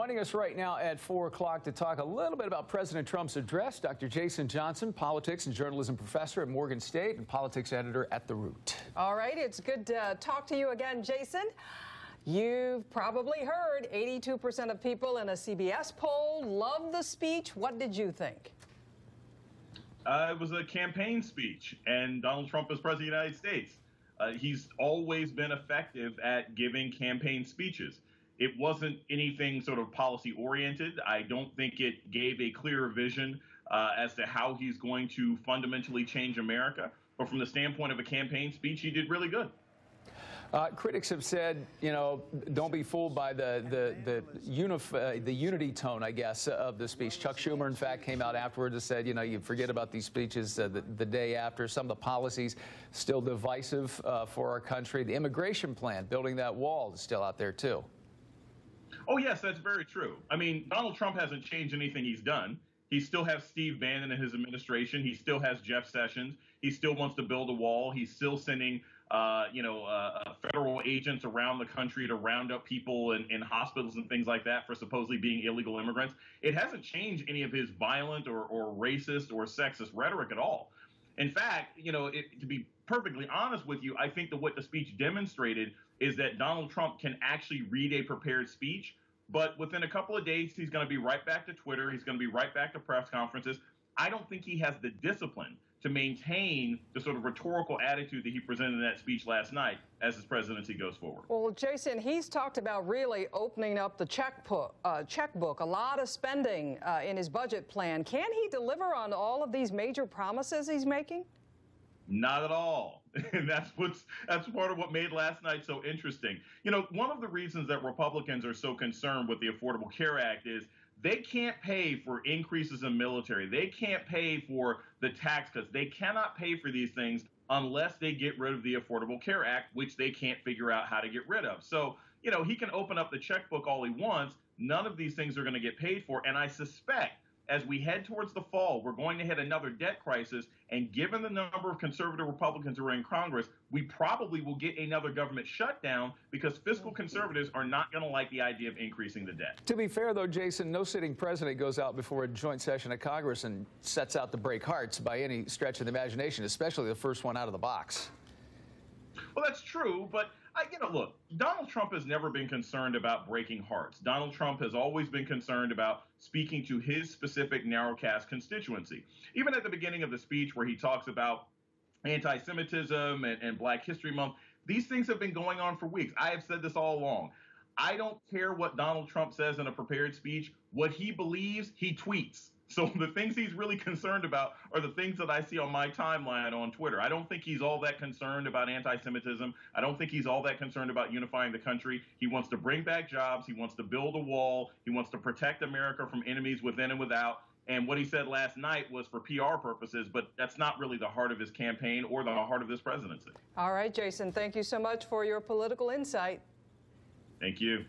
Joining us right now at 4 o'clock to talk a little bit about President Trump's address, Dr. Jason Johnson, politics and journalism professor at Morgan State and politics editor at The Root. All right, it's good to talk to you again, Jason. You've probably heard 82% of people in a CBS poll love the speech. What did you think? It was a campaign speech, and Donald Trump is president of the United States. He's always been effective at giving campaign speeches. It wasn't anything sort of policy-oriented. I don't think it gave a clear vision as to how he's going to fundamentally change America. But from the standpoint of a campaign speech, he did really good. Critics have said, you know, don't be fooled by the unity tone, I guess, of the speech. Chuck Schumer, in fact, came out afterwards and said, you know, you forget about these speeches the day after. Some of the policies still divisive for our country. The immigration plan, building that wall, is still out there, too. Oh, yes, that's very true. I mean, Donald Trump hasn't changed anything he's done. He still has Steve Bannon in his administration. He still has Jeff Sessions. He still wants to build a wall. He's still sending, federal agents around the country to round up people in hospitals and things like that for supposedly being illegal immigrants. It hasn't changed any of his violent or racist or sexist rhetoric at all. In fact, you know, to be perfectly honest with you, I think that what the speech demonstrated is that Donald Trump can actually read a prepared speech, but within a couple of days, he's going to be right back to Twitter. He's going to be right back to press conferences. I don't think he has the discipline to maintain the sort of rhetorical attitude that he presented in that speech last night as his presidency goes forward. Well, Jason, he's talked about really opening up the checkbook, a lot of spending in his budget plan. Can he deliver on all of these major promises he's making? Not at all. And that's part of what made last night so interesting. You know, one of the reasons that Republicans are so concerned with the Affordable Care Act is they can't pay for increases in military. They can't pay for the tax cuts. They cannot pay for these things unless they get rid of the Affordable Care Act, which they can't figure out how to get rid of. So, you know, he can open up the checkbook all he wants. None of these things are going to get paid for. And I suspect as we head towards the fall, we're going to hit another debt crisis. And given the number of conservative Republicans who are in Congress, we probably will get another government shutdown because fiscal conservatives are not going to like the idea of increasing the debt. To be fair, though, Jason, no sitting president goes out before a joint session of Congress and sets out to break hearts by any stretch of the imagination, especially the first one out of the box. Well, that's true, but look, Donald Trump has never been concerned about breaking hearts. Donald Trump has always been concerned about speaking to his specific narrow-caste constituency. Even at the beginning of the speech where he talks about anti-Semitism and Black History Month, these things have been going on for weeks. I have said this all along. I don't care what Donald Trump says in a prepared speech. What he believes, he tweets. So the things he's really concerned about are the things that I see on my timeline on Twitter. I don't think he's all that concerned about anti-Semitism. I don't think he's all that concerned about unifying the country. He wants to bring back jobs. He wants to build a wall. He wants to protect America from enemies within and without. And what he said last night was for PR purposes, but that's not really the heart of his campaign or the heart of this presidency. All right, Jason, thank you so much for your political insight. Thank you.